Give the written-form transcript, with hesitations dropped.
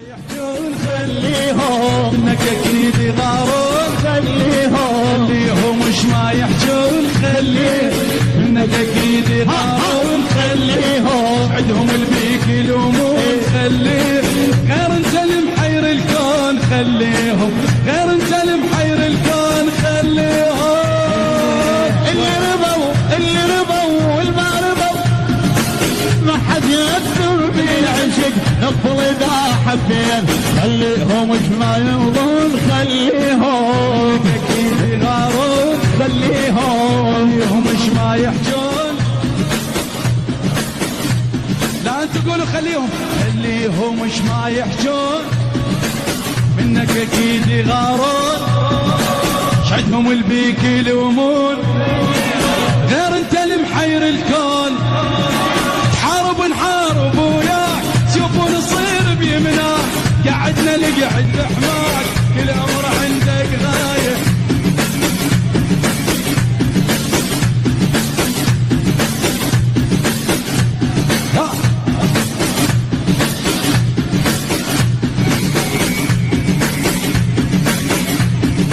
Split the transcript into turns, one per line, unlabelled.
يحجون خليهم انك اكيد يغارون خليهم وش ما يحجون خليهم انك اكيد يغارون خليهم عندهم البيك يلومون خليهم غير انت المحير الكون خليهم غير انت المحير الكون خليهم
اللي ربوا والما ربوا ما حد يقدر بالعشق نقبل اذا حبين خليهم وش ما يمضون خليهم
اكيد يغارون خليهم وش ما يحجون لا انتوا قولوا خليهم وش ما يحجون منك اكيد يغارون شعدهم البيك يلومون غير انت المحير الكون نحارب وياك شوفوا نصير بيمناك قعدنا لقعد الحمام